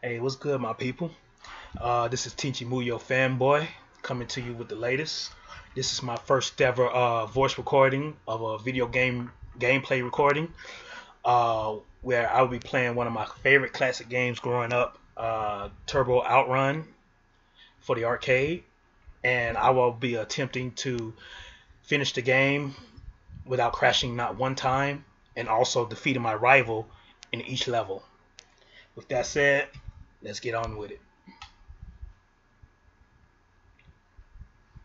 Hey, what's good, my people? This is Tinchi Muyo Fanboy coming to you with the latest. This is my first ever voice recording of a video game gameplay recording, where I will be playing one of my favorite classic games growing up, Turbo Outrun for the arcade, and I will be attempting to finish the game without crashing not one time, and also defeating my rival in each level. With that said, let's get on with it.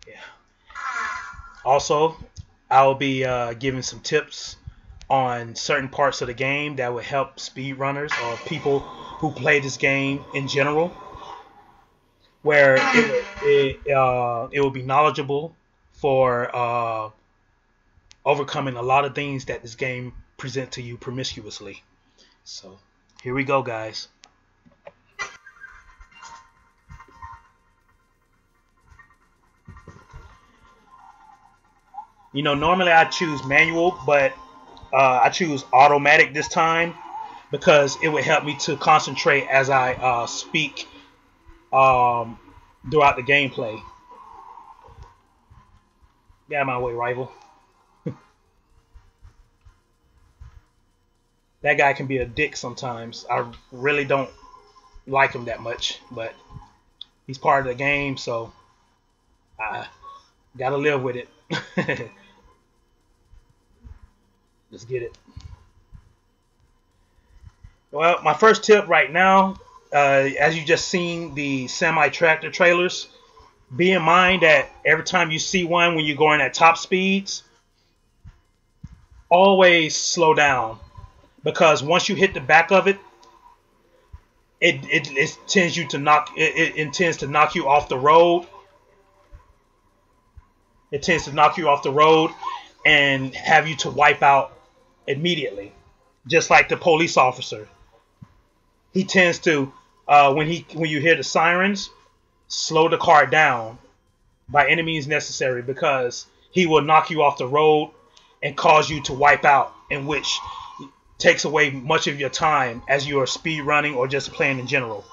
Yeah. Also, I'll be giving some tips on certain parts of the game that will help speedrunners or people who play this game in general, where it will be knowledgeable for overcoming a lot of things that this game present to you promiscuously. So here we go, guys. You know, normally I choose manual, but I choose automatic this time because it would help me to concentrate as I speak throughout the gameplay. Get out of my way, rival. That guy can be a dick sometimes. I really don't like him that much, but he's part of the game, so I gotta live with it. Let's get it. Well, my first tip right now, as you just seen the semi-tractor trailers, be in mind that every time you see one when you're going at top speeds, always slow down, because once you hit the back of it, it tends you to knock it intends to knock you off the road. It tends to knock you off the road and have you to wipe out immediately, just like the police officer. He tends to when you hear the sirens, slow the car down by any means necessary, because he will knock you off the road and cause you to wipe out, in which takes away much of your time as you are speed running or just playing in general.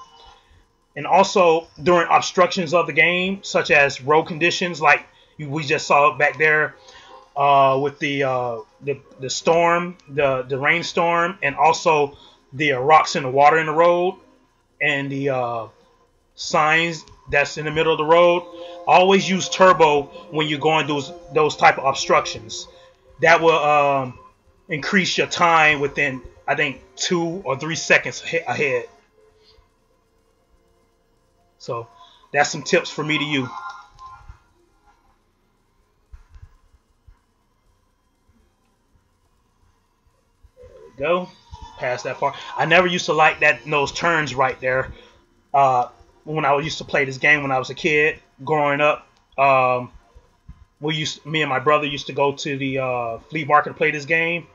And also during obstructions of the game, such as road conditions, like we just saw back there with the storm, the rainstorm, and also the rocks in the water in the road, and the signs that's in the middle of the road. Always use turbo when you're going those type of obstructions. That will increase your time within, I think, 2 or 3 seconds ahead. So that's some tips for me to you. There we go. Past that part. I never used to like those turns right there. When I used to play this game when I was a kid growing up. Me and my brother used to go to the flea market to play this game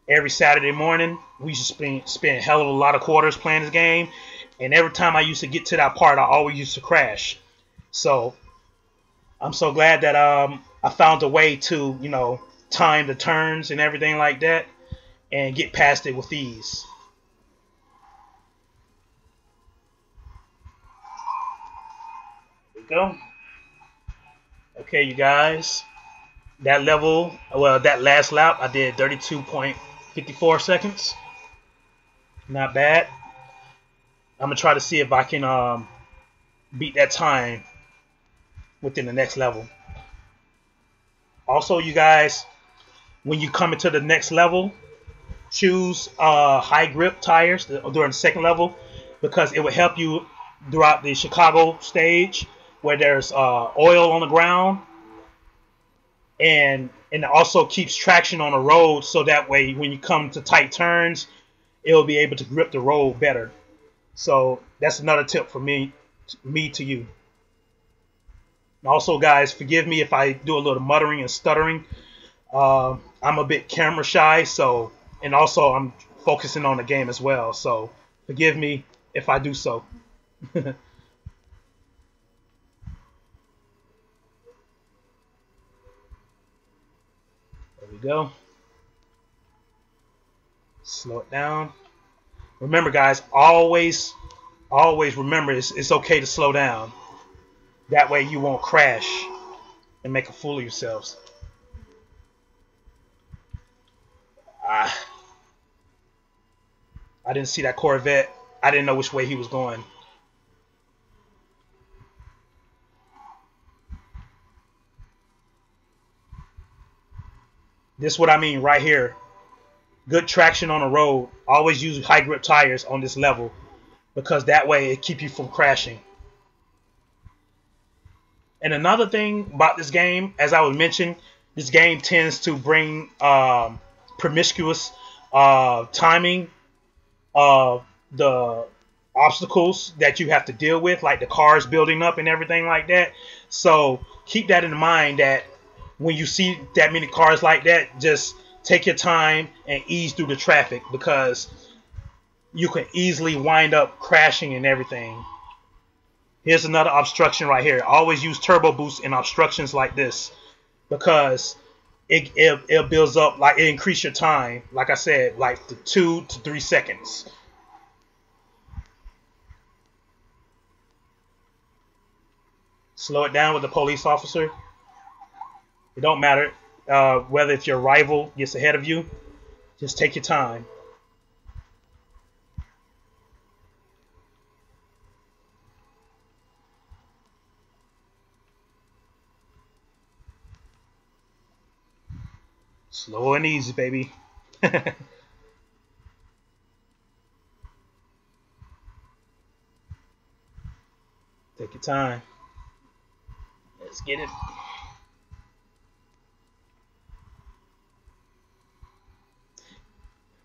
every Saturday morning. We used to spend a hell of a lot of quarters playing this game, and every time I used to get to that part, I always used to crash. So I'm so glad that I found a way to, you know, time the turns and everything like that and get past it with ease. There we go. Okay, you guys. That level, well, that last lap, I did 32.54 seconds. Not bad. I'm gonna try to see if I can beat that time within the next level. Also, you guys, when you come into the next level, choose high grip tires during the second level, because it will help you throughout the Chicago stage where there's oil on the ground, and it also keeps traction on the road, so that way when you come to tight turns, it will be able to grip the road better. So that's another tip from me to you. And also, guys, forgive me if I do a little muttering and stuttering. I'm a bit camera shy, so, and also I'm focusing on the game as well, so forgive me if I do so. There we go. Slow it down. Remember, guys, always always remember it's okay to slow down. That way you won't crash and make a fool of yourselves. I didn't see that Corvette. I didn't know which way he was going. This is what I mean right here. Good traction on the road. Always use high grip tires on this level, because that way it keeps you from crashing. And another thing about this game, as I was mentioning, this game tends to bring promiscuous timing of the obstacles that you have to deal with, like the cars building up and everything like that. So keep that in mind, that when you see that many cars like that, just take your time and ease through the traffic, because you can easily wind up crashing and everything. Here's another obstruction right here. Always use turbo boost in obstructions like this, because it builds up, like it increases your time, like I said, like to 2 to 3 seconds. Slow it down with the police officer. It don't matter whether if your rival gets ahead of you. Just take your time. Slow and easy, baby. Take your time. Let's get it.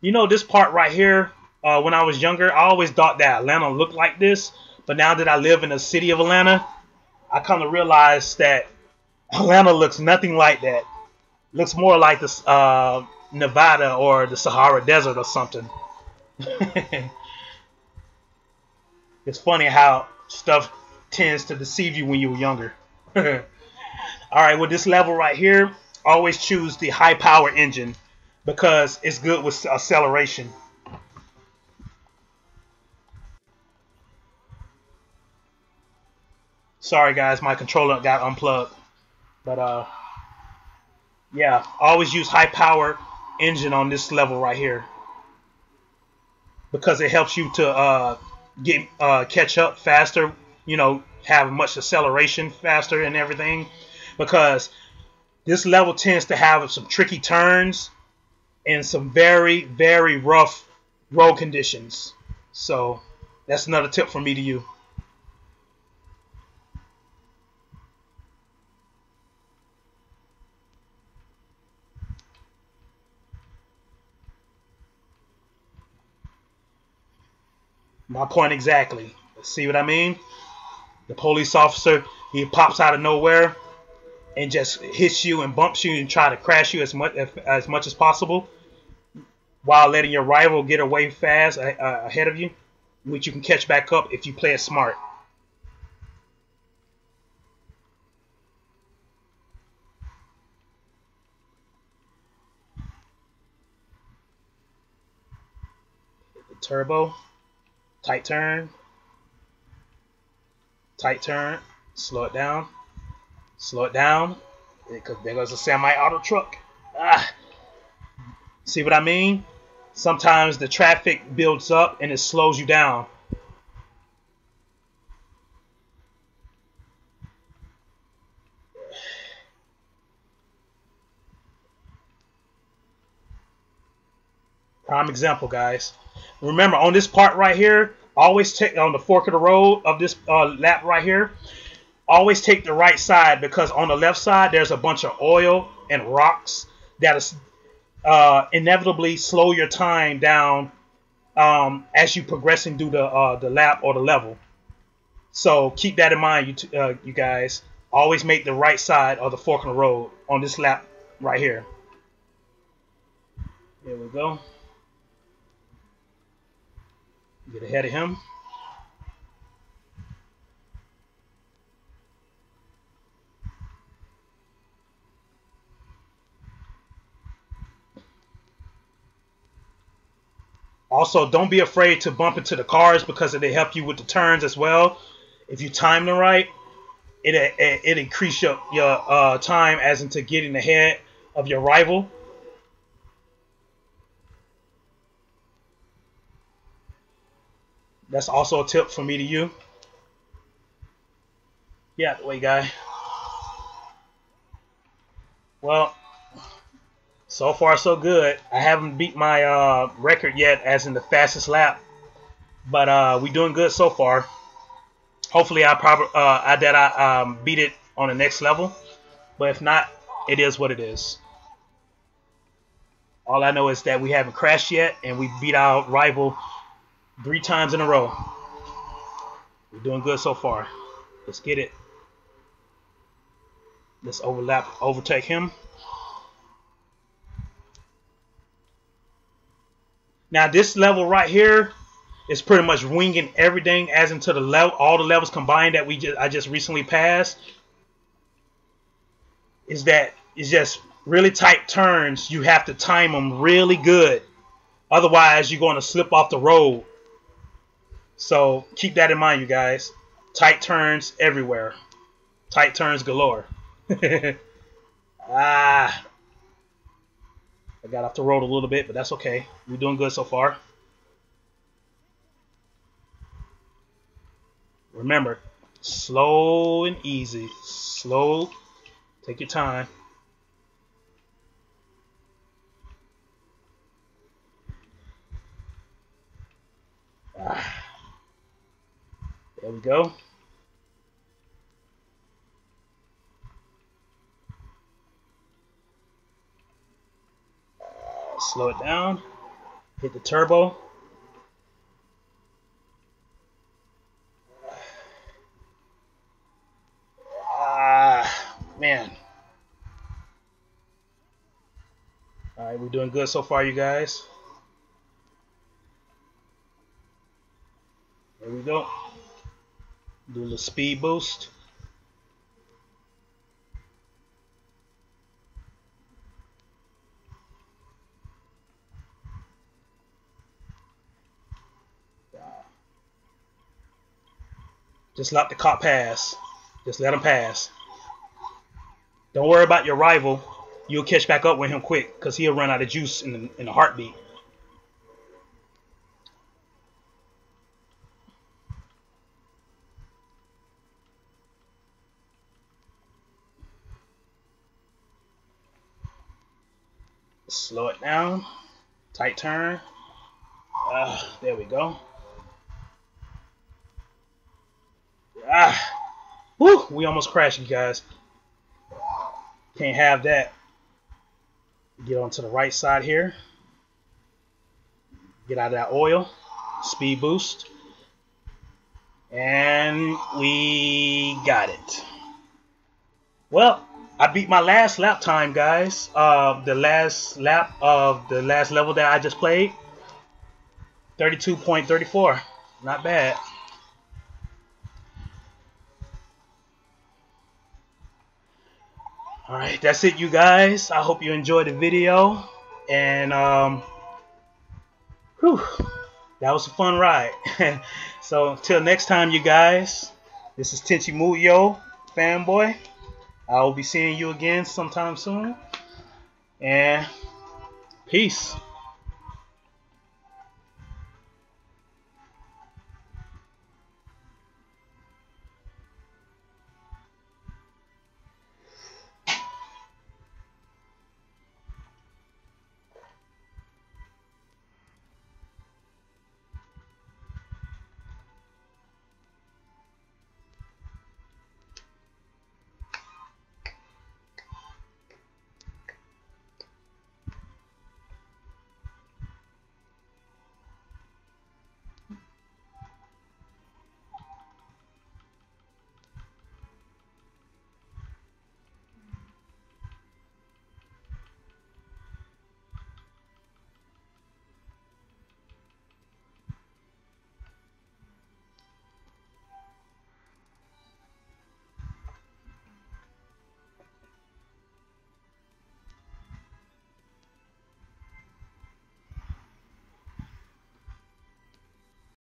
You know, this part right here, when I was younger, I always thought that Atlanta looked like this. But now that I live in the city of Atlanta, I come to realize that Atlanta looks nothing like that. Looks more like this Nevada or the Sahara Desert or something. It's funny how stuff tends to deceive you when you were younger. Alright, with this level right here, always choose the high power engine, because it's good with acceleration. Sorry guys, my controller got unplugged. But yeah, always use high power engine on this level right here, because it helps you to catch up faster, you know, have much acceleration faster and everything, because this level tends to have some tricky turns and some very, very rough road conditions. So that's another tip from me to you. My point exactly. See what I mean? The police officer, he pops out of nowhere and just hits you and bumps you and try to crash you as much as possible, while letting your rival get away fast ahead of you, which you can catch back up if you play it smart. The turbo, tight turn, slow it down, because there goes a semi-auto truck. See what I mean? Sometimes the traffic builds up and it slows you down. Prime example, guys. Remember, on this part right here, always take on the fork of the road of this lap right here. Always take the right side, because on the left side there's a bunch of oil and rocks that is inevitably slow your time down as you progressing through the lap or the level. So keep that in mind, you guys. Always make the right side of the fork in the road on this lap right here. There we go. Get ahead of him. Also, don't be afraid to bump into the cars because they help you with the turns as well. If you time them right, it increase your time as into getting ahead of your rival. That's also a tip from me to you. Yeah, the way, guy. Well, so far so good. I haven't beat my record yet, as in the fastest lap, but we doing good so far. Hopefully, I beat it on the next level. But if not, it is what it is. All I know is that we haven't crashed yet, and we beat our rival 3 times in a row. We're doing good so far. Let's get it. Let's overtake him. Now this level right here is pretty much winging everything as into the level, all the levels combined that I just recently passed. It's just really tight turns. You have to time them really good. Otherwise, you're going to slip off the road. So keep that in mind, you guys. Tight turns everywhere. Tight turns galore. I got off the road a little bit, but that's okay. We're doing good so far. Remember, slow and easy. Slow. Take your time. There we go. Slow it down. Hit the turbo. Man. Alright, we're doing good so far, you guys. There we go. Do a little speed boost. Just let the cop pass. Just let him pass. Don't worry about your rival. You'll catch back up with him quick because he'll run out of juice in a heartbeat. Slow it down. Tight turn. There we go. Woo! We almost crashed, you guys. Can't have that. Get onto the right side here. Get out of that oil. Speed boost. And we got it. Well, I beat my last lap time, guys. The last lap of the last level that I just played. 32.34. Not bad. Alright, that's it, you guys. I hope you enjoyed the video. And, whew, that was a fun ride. So, till next time, you guys. This is Tenchi Muyo, fanboy. I will be seeing you again sometime soon. And, peace.